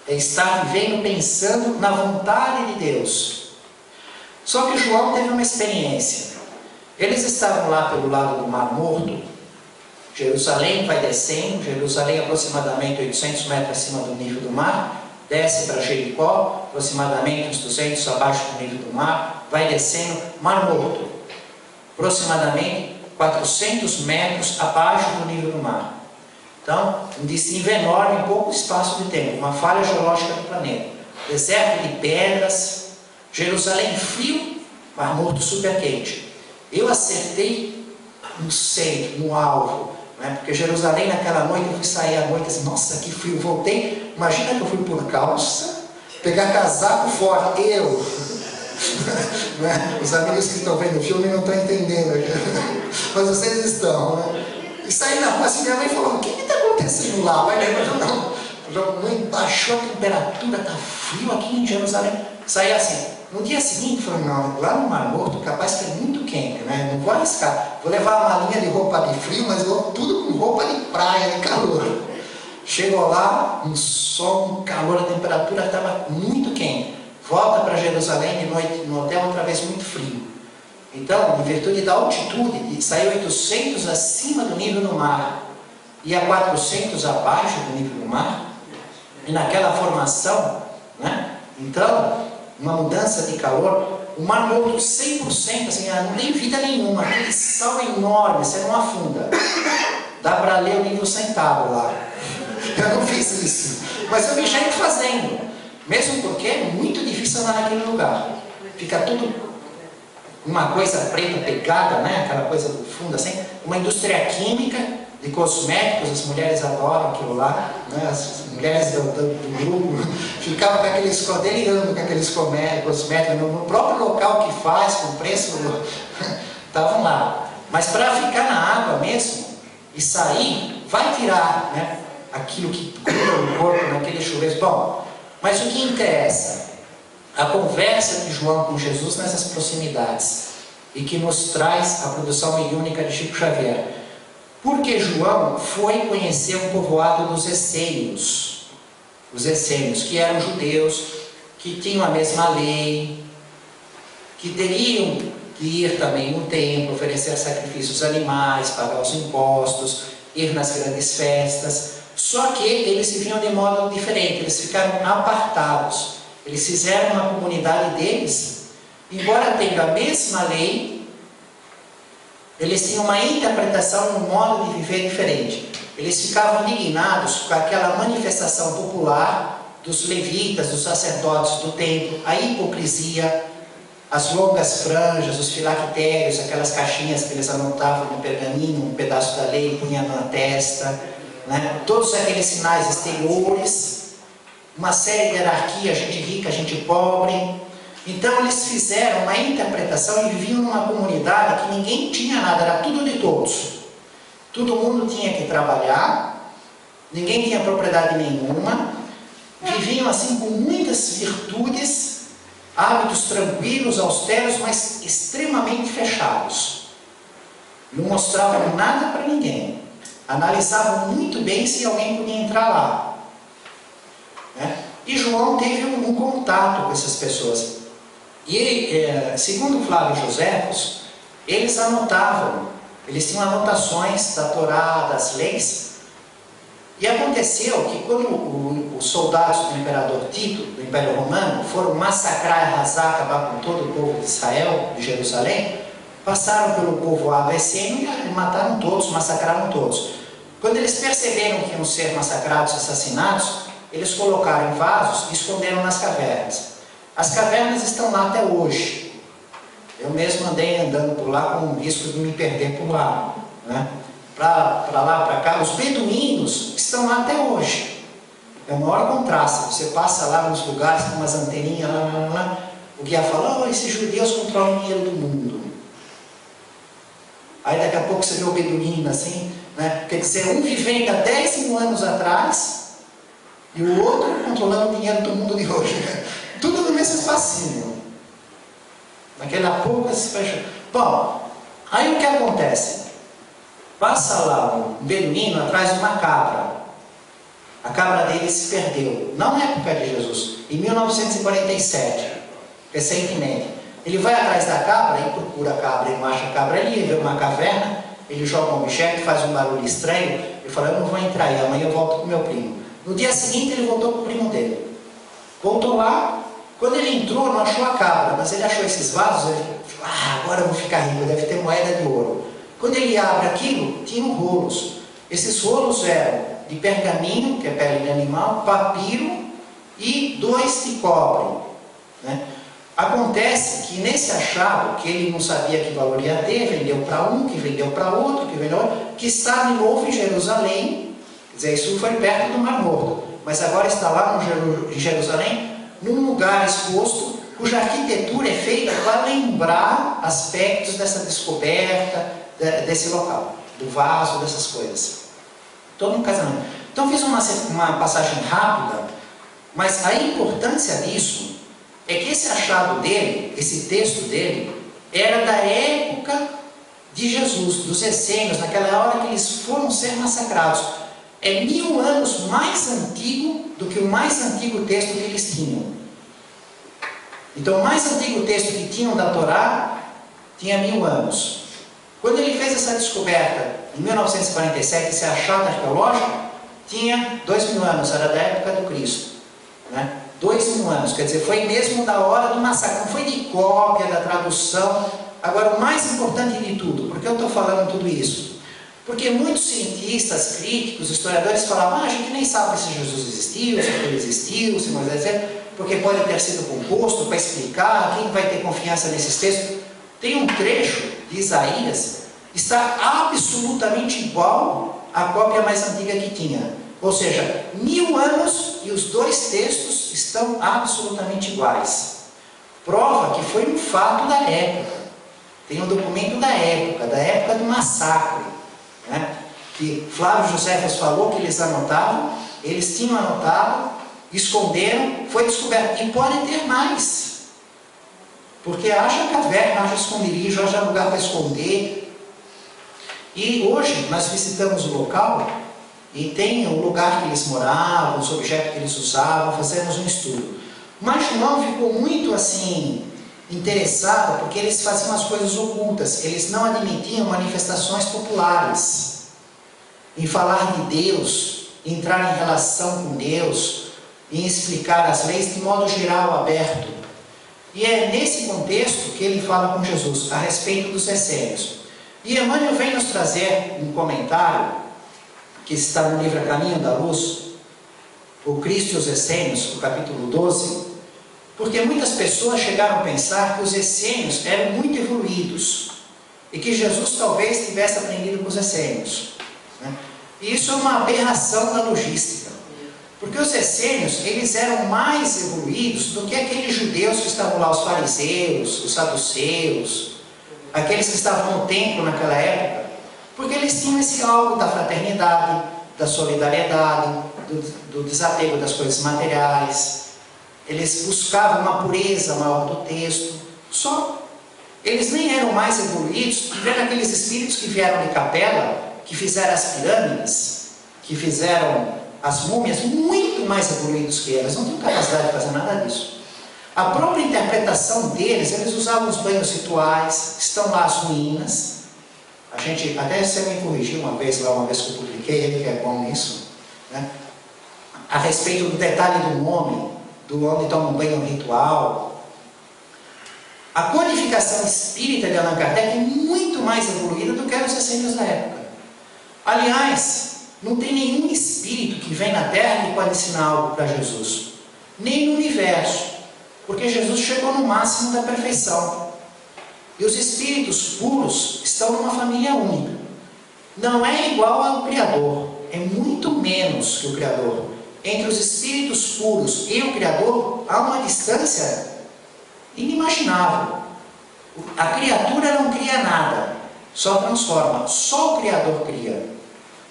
É estar vivendo, pensando na vontade de Deus. Só que João teve uma experiência. Eles estavam lá pelo lado do Mar Morto. Jerusalém vai descendo, Jerusalém aproximadamente 800 metros acima do nível do mar, desce para Jericó, aproximadamente uns 200 abaixo do nível do mar, vai descendo, Mar Morto, aproximadamente 400 metros abaixo do nível do mar. Então, um desnível enorme em pouco espaço de tempo, uma falha geológica do planeta. Deserto de pedras, Jerusalém frio, Mar Morto super quente. Eu acertei no centro, no alvo, né? Porque Jerusalém naquela noite, eu fui sair à noite assim, nossa, que frio, voltei, imagina que eu fui por calça, pegar casaco fora, eu, né? Os amigos que estão vendo o filme não estão entendendo, mas vocês estão, né? E saí na rua assim, minha mãe falou, o que está acontecendo lá? Vai lembrar, não, mãe, baixou a temperatura, está frio aqui em Jerusalém. Saí assim. No dia seguinte, falei, não, lá no Mar Morto, capaz que é muito quente, né? Não vou arriscar. Vou levar uma malinha de roupa de frio, mas eu vou tudo com roupa de praia, de calor. Chegou lá, um sol, um calor, a temperatura estava muito quente. Volta para Jerusalém de noite, no hotel, outra vez muito frio. Então, em virtude da altitude, saiu 800 acima do nível do mar e a 400 abaixo do nível do mar, e naquela formação, né? Então, uma mudança de calor, o Mar Morto 100%, assim, não tem vida nenhuma, aquele sal enorme, você não afunda. Dá para ler o livro sentado lá. Eu não fiz isso, mas eu vi gente fazendo, mesmo porque é muito difícil andar naquele lugar. Fica tudo uma coisa preta pegada, né? Aquela coisa do fundo assim, uma indústria química de cosméticos, as mulheres adoram aquilo lá, né? As mulheres do grupo ficavam com aqueles, delirando com aqueles cosméticos, no próprio local que faz, com preço, estavam lá. Mas para ficar na água mesmo e sair, vai tirar, né? Aquilo que gruda no corpo, naquele chuveiro. Bom, mas o que interessa? A conversa de João com Jesus nessas proximidades e que nos traz a produção mediúnica de Chico Xavier. Porque João foi conhecer um povoado dos essênios. Os essênios, que eram judeus, que tinham a mesma lei, que teriam que ir também no templo, oferecer sacrifícios animais, pagar os impostos, ir nas grandes festas. Só que eles viviam de modo diferente, eles ficaram apartados. Eles fizeram uma comunidade deles, embora tenham a mesma lei, eles tinham uma interpretação, um modo de viver diferente. Eles ficavam indignados com aquela manifestação popular dos levitas, dos sacerdotes do templo, a hipocrisia, as longas franjas, os filactérios, aquelas caixinhas que eles anotavam no pergaminho, um pedaço da lei, punham na testa, né? Todos aqueles sinais exteriores, uma série de hierarquia, gente rica, gente pobre. Então eles fizeram uma interpretação e viviam numa comunidade que ninguém tinha nada, era tudo de todos. Todo mundo tinha que trabalhar, ninguém tinha propriedade nenhuma, viviam assim com muitas virtudes, hábitos tranquilos, austeros, mas extremamente fechados. Não mostravam nada para ninguém, analisavam muito bem se alguém podia entrar lá. E João teve um contato com essas pessoas. E segundo Flávio Joséfos, eles anotavam, eles tinham anotações da Torá, das leis. E aconteceu que quando os soldados do imperador Tito, do Império Romano, foram massacrar e arrasar, acabar com todo o povo de Israel, de Jerusalém, passaram pelo povoado essênio e mataram todos, massacraram todos. Quando eles perceberam que iam ser massacrados, assassinados, eles colocaram em vasos e esconderam nas cavernas. As cavernas estão lá até hoje. Eu mesmo andei andando por lá com o risco de me perder por lá, né? Para lá, para cá. Os beduínos estão lá até hoje. É o maior contraste. Você passa lá nos lugares com umas anteninhas, lá. O guia fala, oh, esses judeus controlam o dinheiro do mundo. Aí daqui a pouco você vê o beduíno assim, né? Quer dizer, um vivendo há 10 mil anos atrás e o outro controlando o dinheiro do mundo de hoje. Tudo no mesmo espacinho. Daqui a pouco se fecha. Bom, aí o que acontece? Passa lá um beduíno atrás de uma cabra. A cabra dele se perdeu. Não na época de Jesus. Em 1947. Recentemente. Ele vai atrás da cabra e procura a cabra. Ele não acha a cabra ali, ele vê uma caverna. Ele joga um objeto, faz um barulho estranho. Ele fala, eu não vou entrar aí, amanhã eu volto com meu primo. No dia seguinte ele voltou com o primo dele. Voltou lá, quando ele entrou não achou a cabra, mas ele achou esses vasos, ele falou, agora eu vou ficar rico, deve ter moeda de ouro. Quando ele abre aquilo, tinham rolos. Esses rolos eram de pergaminho, que é pele de animal, papiro e 2 de cobre, né? Acontece que nesse achado, que ele não sabia que valor ia ter, vendeu para um, que vendeu para outro, que está de novo em Jerusalém. Quer dizer, isso foi perto do Mar Morto, mas agora está lá em Jerusalém, num lugar exposto, cuja arquitetura é feita para lembrar aspectos dessa descoberta, desse local, do vaso, dessas coisas. Todo um casamento. Então fiz uma passagem rápida, mas a importância disso é que esse achado dele, esse texto dele, era da época de Jesus, dos essênios, naquela hora que eles foram ser massacrados. É 1000 anos mais antigo do que o mais antigo texto que eles tinham. Então, o mais antigo texto que tinham da Torá tinha 1000 anos. Quando ele fez essa descoberta, em 1947, esse achado arqueológico, tinha 2000 anos, era da época do Cristo, né? 2000 anos, quer dizer, foi mesmo da hora do massacre, não foi de cópia, da tradução. Agora, o mais importante de tudo, por que eu estou falando tudo isso? Porque muitos cientistas, críticos, historiadores falavam, a gente nem sabe se Jesus existiu, se ele existiu, se Moisés existiu, porque pode ter sido composto para explicar, quem vai ter confiança nesses textos. tem um trecho de Isaías que está absolutamente igual à cópia mais antiga que tinha. Ou seja, 1000 anos e os dois textos estão absolutamente iguais. Prova que foi um fato da época. Tem um documento da época do massacre, né? Que Flávio Joséfos falou que eles anotavam, eles tinham anotado, esconderam, foi descoberto. E podem ter mais. Porque haja caverna, haja esconderijo, haja lugar para esconder. E hoje nós visitamos o local e tem o lugar que eles moravam, os objetos que eles usavam, fazemos um estudo. Mas João ficou muito assim interessado porque eles faziam as coisas ocultas, eles não admitiam manifestações populares. Em falar de Deus, em entrar em relação com Deus, em explicar as leis de modo geral, aberto. E é nesse contexto que ele fala com Jesus a respeito dos essênios. E Emmanuel vem nos trazer um comentário que está no livro A Caminho da Luz, o Cristo e os Essênios, no capítulo 12, porque muitas pessoas chegaram a pensar que os essênios eram muito evoluídos e que Jesus talvez tivesse aprendido com os essênios, né? E isso é uma aberração da logística, porque os essênios, eles eram mais evoluídos do que aqueles judeus que estavam lá, os fariseus, os saduceus, aqueles que estavam no templo naquela época, porque eles tinham esse algo da fraternidade, da solidariedade, do desapego das coisas materiais. Eles buscavam uma pureza maior do texto. Só. Eles nem eram mais evoluídos. Tiveram aqueles espíritos que vieram de Capela, que fizeram as pirâmides, que fizeram as múmias, muito mais evoluídos que eles. Não tinham capacidade de fazer nada disso. A própria interpretação deles, eles usavam os banhos rituais, estão lá as ruínas. A gente, até você me corrigiu uma vez que eu publiquei, ele que é bom nisso, né? A respeito do detalhe do homem toma um banho ritual. A codificação espírita de Allan Kardec é muito mais evoluída do que os essênios da época. Aliás, não tem nenhum espírito que vem na Terra e pode ensinar algo para Jesus, nem no universo, porque Jesus chegou no máximo da perfeição. E os espíritos puros estão numa família única. Não é igual ao Criador, é muito menos que o Criador. Entre os espíritos puros e o Criador há uma distância inimaginável. A criatura não cria nada, só transforma. Só o Criador cria.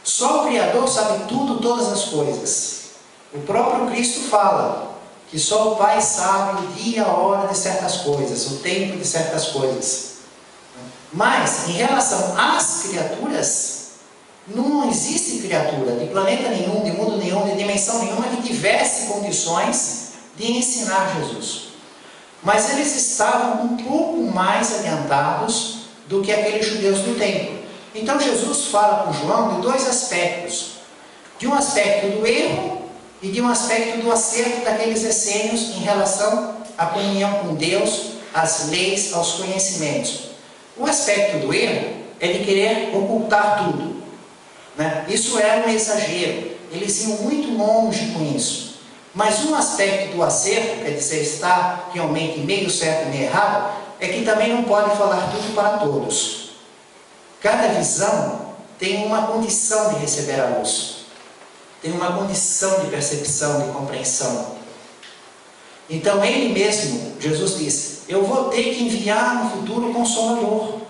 Só o Criador sabe tudo, todas as coisas. O próprio Cristo fala que só o Pai sabe o dia, a hora de certas coisas, o tempo de certas coisas. Mas, em relação às criaturas, não existe criatura de planeta nenhum, de mundo nenhum, de dimensão nenhuma que tivesse condições de ensinar Jesus. Mas eles estavam um pouco mais adiantados do que aqueles judeus do templo. Então Jesus fala com João de dois aspectos. De um aspecto do erro e de um aspecto do acerto daqueles essênios em relação à comunhão com Deus, às leis, aos conhecimentos. O aspecto do erro é de querer ocultar tudo, né? Isso era um exagero, eles iam muito longe com isso. Mas um aspecto do acerto, quer dizer, estar realmente meio certo e meio errado, é que também não pode falar tudo para todos. Cada visão tem uma condição de receber a luz, tem uma condição de percepção, de compreensão. Então ele mesmo, Jesus disse, eu vou ter que enviar no futuro o Consolador.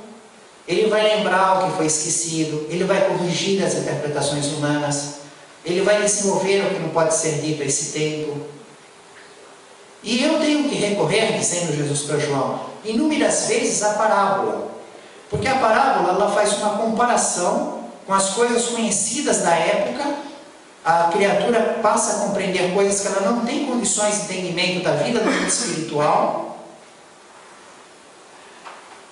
Ele vai lembrar o que foi esquecido, ele vai corrigir as interpretações humanas, ele vai desenvolver o que não pode ser dito a esse tempo. E eu tenho que recorrer, dizendo Jesus para João, inúmeras vezes à parábola, porque a parábola ela faz uma comparação com as coisas conhecidas da época. A criatura passa a compreender coisas que ela não tem condições de entendimento da vida do mundo espiritual.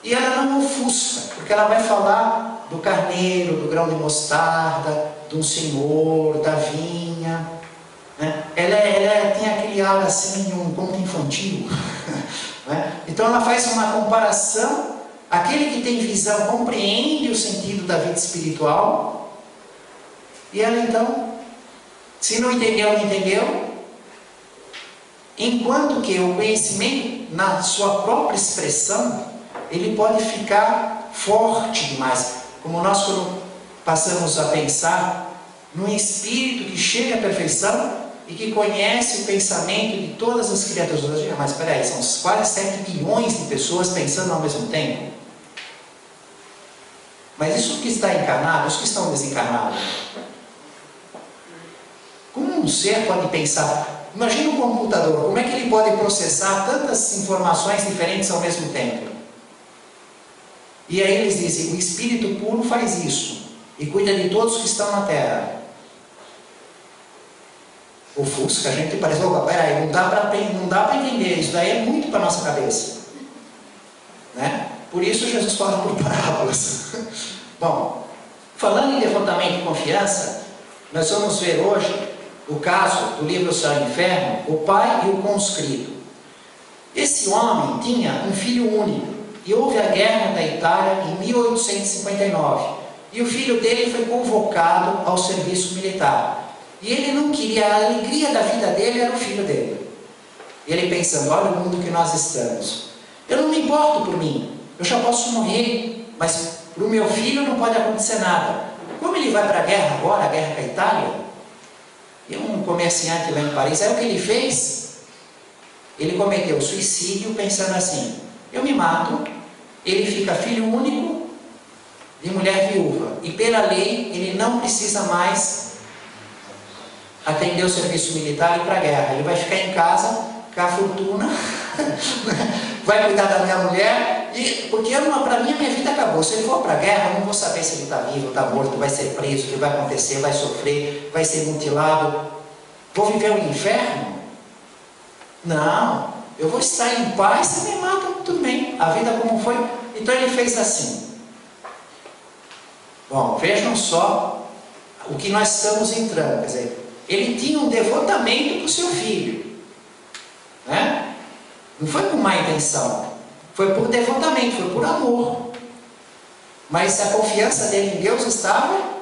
E ela não ofusca, porque ela vai falar do carneiro, do grão de mostarda, de um senhor, da vinha, né? Ela tem aquele ar assim de um conto infantil, né? Então ela faz uma comparação. Aquele que tem visão compreende o sentido da vida espiritual, e ela então, se não entendeu, não entendeu. Enquanto que o conhecimento, na sua própria expressão, ele pode ficar forte demais. Como nós, quando passamos a pensar num espírito que chega à perfeição e que conhece o pensamento de todas as criaturas. Mas espera aí, são quase 7 bilhões de pessoas pensando ao mesmo tempo. Mas isso que está encarnado, os que estão desencarnados, como um ser pode pensar? Imagina um computador, como é que ele pode processar tantas informações diferentes ao mesmo tempo? E aí eles dizem, o Espírito puro faz isso, e cuida de todos que estão na Terra. O Fusca, a gente parece, opa, peraí, não dá para entender, isso daí é muito para a nossa cabeça. Né? Por isso Jesus fala por parábolas. Bom, falando em devotamento e confiança, nós vamos ver hoje o caso do livro Céu e Inferno, o pai e o conscrito. Esse homem tinha um filho único, e houve a guerra da Itália em 1859, e o filho dele foi convocado ao serviço militar. E ele não queria, a alegria da vida dele era o filho dele. E ele pensando, olha o mundo que nós estamos. Eu não me importo por mim, eu já posso morrer, mas para o meu filho não pode acontecer nada. Como ele vai para a guerra agora, a guerra com a Itália, e um comerciante lá em Paris, é o que ele fez? Ele cometeu suicídio pensando assim, eu me mato, ele fica filho único de mulher viúva. E pela lei, ele não precisa mais atender o serviço militar e ir para a guerra. Ele vai ficar em casa com a fortuna, vai cuidar da minha mulher, porque para mim a minha vida acabou. Se ele for para a guerra, eu não vou saber se ele está vivo, está morto, vai ser preso, o que vai acontecer, vai sofrer, vai ser mutilado. Vou viver o inferno? Não, eu vou estar em paz, se me matam, tudo bem, a vida como foi. Então ele fez assim. Bom, vejam só o que nós estamos entrando, quer dizer, ele tinha um devotamento para o seu filho, né? Não foi com má intenção, foi por devotamento, foi por amor. Mas a confiança dele em Deus estava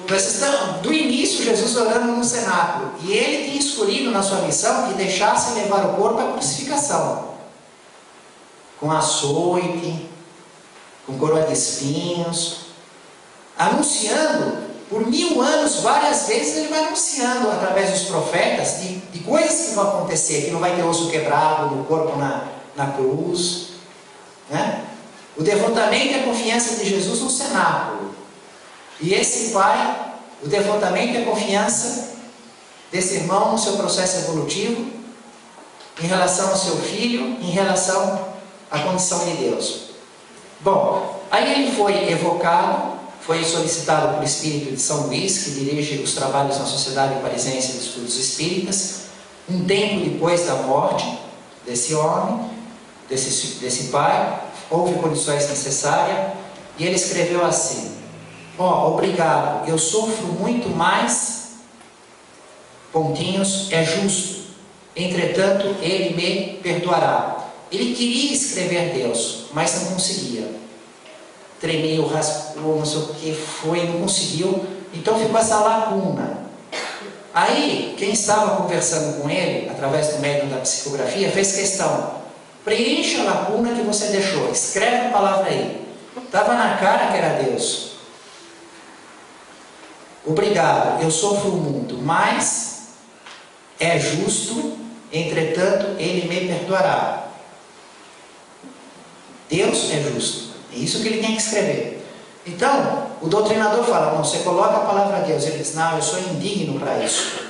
nós estamos, do início, Jesus orando no cenáculo, e ele tinha escolhido na sua missão que deixasse levar o corpo à crucificação, com açoite, com coroa de espinhos, anunciando por 1000 anos, várias vezes ele vai anunciando através dos profetas de coisas que vão acontecer, que não vai ter osso quebrado no corpo na cruz, né? O devotamento e a confiança de Jesus no cenáculo. E esse pai, o devotamento e a confiança desse irmão no seu processo evolutivo, em relação ao seu filho, em relação à condição de Deus. Bom, aí ele foi evocado, foi solicitado por espírito de São Luís, que dirige os trabalhos na Sociedade Parisiense de Estudos Espíritas, um tempo depois da morte desse homem, desse pai, houve condições necessárias, e ele escreveu assim, obrigado, eu sofro muito mais, pontinhos, é justo, entretanto ele me perdoará. Ele queria escrever Deus, mas não conseguia. Tremeu, raspou, não sei o que foi, não conseguiu. Então ficou essa lacuna. Aí, quem estava conversando com ele, através do médium da psicografia, fez questão. Preencha a lacuna que você deixou. Escreve a palavra aí. Estava na cara que era Deus. Obrigado, eu sofro muito, mas é justo, entretanto ele me perdoará. Deus é justo. É isso que ele tem que escrever. Então, o doutrinador fala, não, você coloca a palavra Deus. Ele diz, não, eu sou indigno para isso.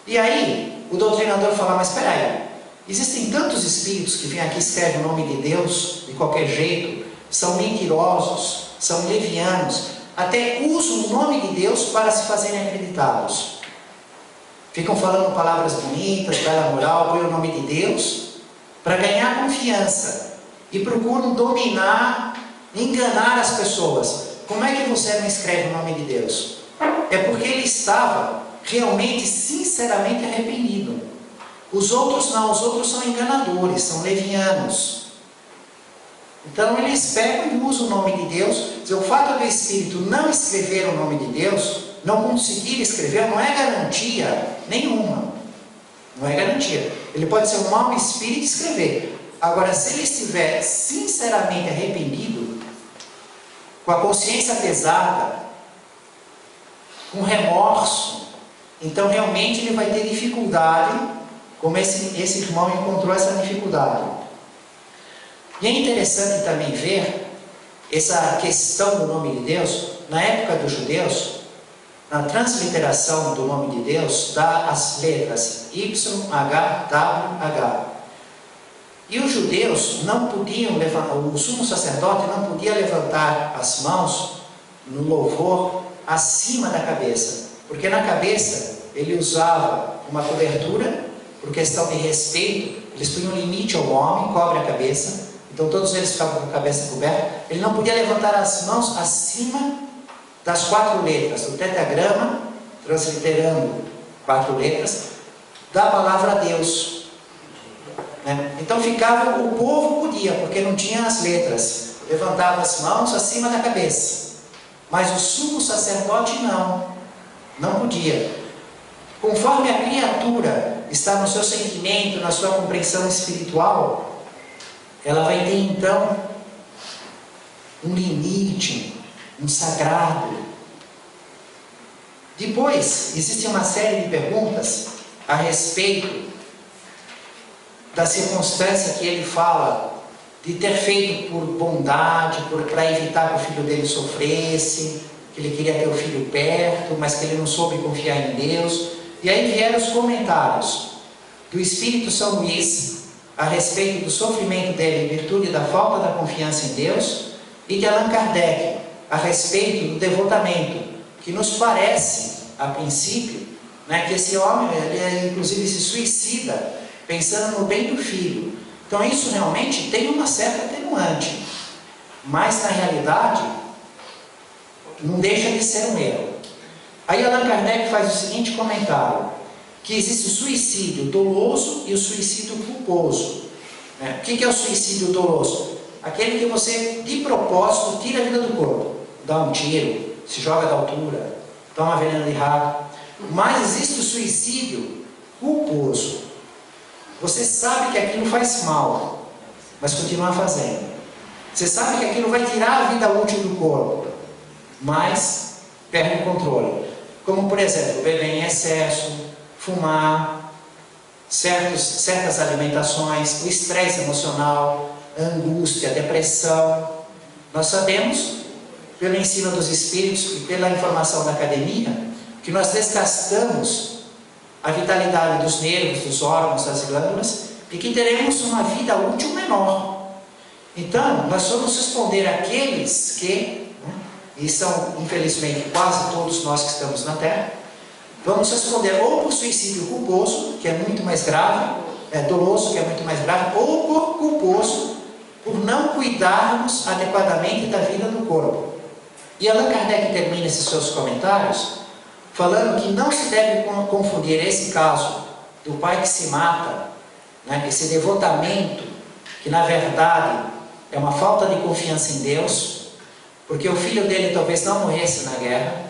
E aí, o doutrinador fala, mas espera aí, existem tantos espíritos que vêm aqui e escrevem o nome de Deus, de qualquer jeito, são mentirosos, são levianos, até usam o nome de Deus para se fazerem acreditados. Ficam falando palavras bonitas, bela moral, põem o nome de Deus, para ganhar confiança. E procuram dominar, enganar as pessoas. Como é que você não escreve o nome de Deus? É porque ele estava realmente, sinceramente arrependido. Os outros não, os outros são enganadores, são levianos. Então eles pegam e usam o nome de Deus. O fato do Espírito não escrever o nome de Deus, não conseguir escrever, não é garantia nenhuma. Não é garantia. Ele pode ser um mau espírito e escrever. Agora, se ele estiver sinceramente arrependido, com a consciência pesada, com remorso, então realmente ele vai ter dificuldade, como esse irmão encontrou essa dificuldade. E é interessante também ver essa questão do nome de Deus. Na época dos judeus, na transliteração do nome de Deus, dá as letras YHWH. E os judeus não podiam levantar, o sumo sacerdote não podia levantar as mãos no louvor acima da cabeça, porque na cabeça ele usava uma cobertura, por questão de respeito, eles punham limite ao homem, cobre a cabeça, então todos eles ficavam com a cabeça coberta. Ele não podia levantar as mãos acima das 4 letras do tetragrama, transliterando 4 letras, da palavra Deus. Então ficava, o povo podia, porque não tinha as letras, levantava as mãos acima da cabeça, mas o sumo sacerdote não podia. Conforme a criatura está no seu sentimento, na sua compreensão espiritual, ela vai ter então um limite, um sagrado. Depois, existe uma série de perguntas a respeito da circunstância que ele fala de ter feito por bondade, para evitar que o filho dele sofresse, que ele queria ter o filho perto, mas que ele não soube confiar em Deus. E aí vieram os comentários do Espírito São Luís a respeito do sofrimento dele em virtude da falta da confiança em Deus, e de Allan Kardec a respeito do devotamento, que nos parece, a princípio, que esse homem, ele inclusive se suicida, pensando no bem do filho. Então isso realmente tem uma certa atenuante, mas na realidade não deixa de ser um erro. Aí Allan Kardec faz o seguinte comentário, que existe o suicídio doloso e o suicídio culposo. O que é o suicídio doloso? Aquele que você, de propósito, tira a vida do corpo, dá um tiro, se joga da altura, toma veneno de rato. Mas existe o suicídio culposo. Você sabe que aquilo faz mal, mas continua fazendo. Você sabe que aquilo vai tirar a vida útil do corpo, mas perde o controle. Como, por exemplo, beber em excesso, fumar, certas alimentações, o estresse emocional, a angústia, a depressão. Nós sabemos, pelo ensino dos espíritos e pela informação da academia, que nós desgastamos a vitalidade dos nervos, dos órgãos, das glândulas, e que teremos uma vida útil menor. Então, nós vamos responder àqueles que, e são infelizmente quase todos nós que estamos na Terra, vamos responder ou por suicídio culposo, que é muito mais grave, doloso, que é muito mais grave, ou por culposo, por não cuidarmos adequadamente da vida do corpo. E Allan Kardec termina esses seus comentários falando que não se deve confundir esse caso do pai que se mata, esse devotamento, que na verdade é uma falta de confiança em Deus, porque o filho dele talvez não morresse na guerra.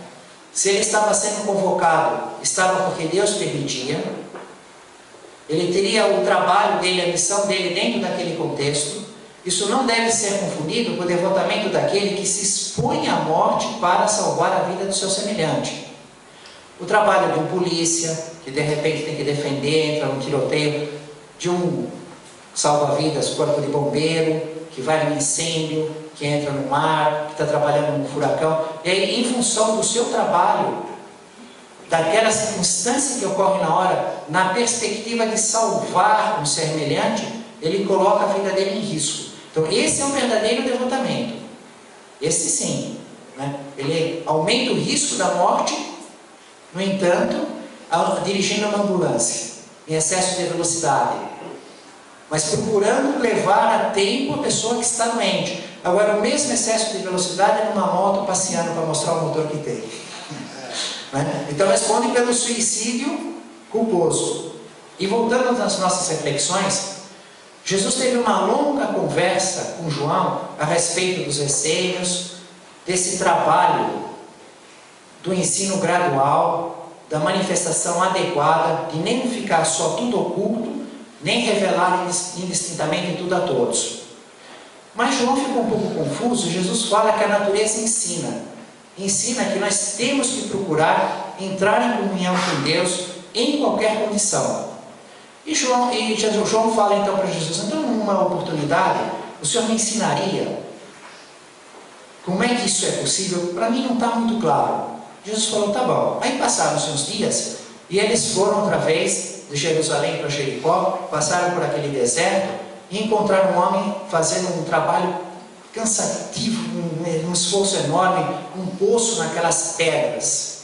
Se ele estava sendo convocado, estava porque Deus permitia. Ele teria o trabalho dele, a missão dele dentro daquele contexto. Isso não deve ser confundido com o devotamento daquele que se expõe à morte para salvar a vida do seu semelhante. O trabalho de um polícia, que de repente tem que defender, entra num tiroteio, de um salva-vidas, corpo de bombeiro, que vai no incêndio, que entra no mar, que está trabalhando no furacão, e aí, em função do seu trabalho, daquela circunstância que ocorre na hora, na perspectiva de salvar um semelhante, ele coloca a vida dele em risco. Então esse é um verdadeiro devotamento, esse sim, ele aumenta o risco da morte, no entanto, dirigindo uma ambulância, em excesso de velocidade, mas procurando levar a tempo a pessoa que está doente. Agora, o mesmo excesso de velocidade é numa moto passeando para mostrar o motor que tem. Então responde pelo suicídio culposo. E voltando às nossas reflexões, Jesus teve uma longa conversa com João a respeito dos receios, desse trabalho do ensino gradual, da manifestação adequada, de nem ficar só tudo oculto, nem revelar indistintamente tudo a todos. Mas João ficou um pouco confuso. Jesus fala que a natureza ensina que nós temos que procurar entrar em comunhão com Deus em qualquer condição. E João fala então para Jesus: então, numa oportunidade, o Senhor me ensinaria como é que isso é possível? Para mim não está muito claro. Jesus falou: tá bom. Aí passaram-se uns dias e eles foram outra vez de Jerusalém para Jericó, passaram por aquele deserto e encontraram um homem fazendo um trabalho cansativo, um esforço enorme, um poço naquelas pedras.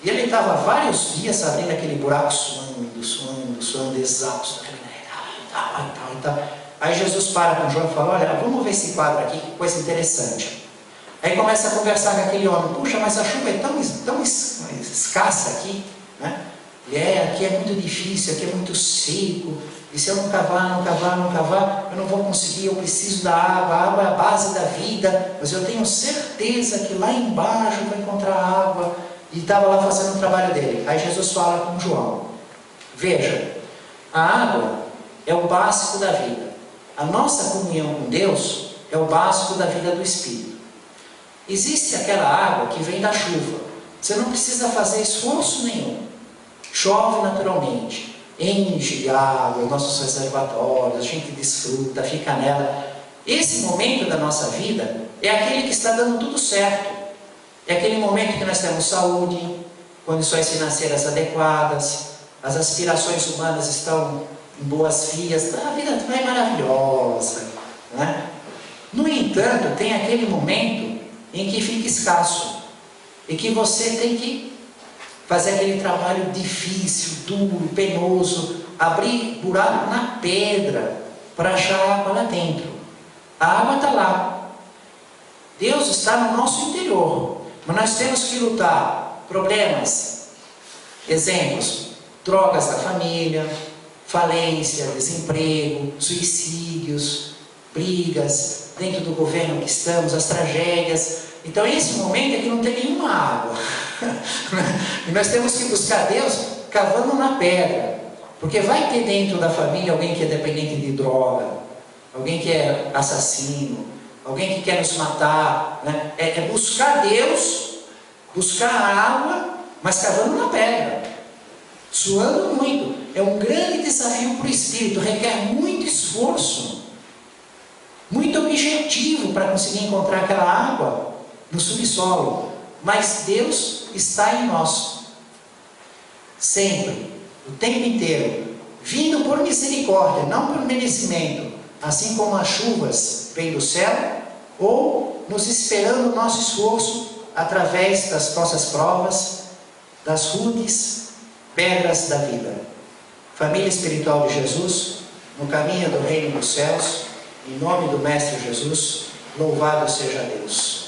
E ele estava vários dias abrindo aquele buraco, suando, exausto. Aí Jesus para com João e fala: olha, vamos ver esse quadro aqui, que coisa interessante. Aí começa a conversar com aquele homem: puxa, mas a chuva é tão escassa aqui, né? Aqui é muito difícil, aqui é muito seco, e se eu não cavar, eu não vou conseguir, eu preciso da água, a água é a base da vida, mas eu tenho certeza que lá embaixo eu vou encontrar água. E estava lá fazendo o trabalho dele. Aí Jesus fala com João: veja, a água é o básico da vida. A nossa comunhão com Deus é o básico da vida do Espírito. Existe aquela água que vem da chuva. Você não precisa fazer esforço nenhum. Chove naturalmente, enche de água nossos reservatórios, a gente desfruta, fica nela. Esse momento da nossa vida é aquele que está dando tudo certo. É aquele momento que nós temos saúde, condições financeiras adequadas, as aspirações humanas estão em boas vias, a vida vai maravilhosa, né? No entanto, tem aquele momento em que fica escasso e que você tem que fazer aquele trabalho difícil, duro, penoso, abrir buraco na pedra para achar água lá dentro. A água está lá. Deus está no nosso interior. Mas nós temos que lutar problemas, exemplos, drogas da família, falência, desemprego, suicídios, brigas, dentro do governo que estamos, as tragédias. Então esse momento é que não tem nenhuma água. E nós temos que buscar Deus cavando na pedra. Porque vai ter dentro da família alguém que é dependente de droga, alguém que é assassino, alguém que quer nos matar, né? É buscar Deus, buscar a água, mas cavando na pedra, suando muito. É um grande desafio para o Espírito, requer muito esforço, muito objetivo para conseguir encontrar aquela água no subsolo. Mas Deus está em nós, sempre, o tempo inteiro, vindo por misericórdia, não por merecimento, assim como as chuvas vêm do céu, ou nos esperando o nosso esforço através das nossas provas, das rudes pedras da vida. Família espiritual de Jesus, no caminho do reino dos céus, em nome do Mestre Jesus, louvado seja Deus.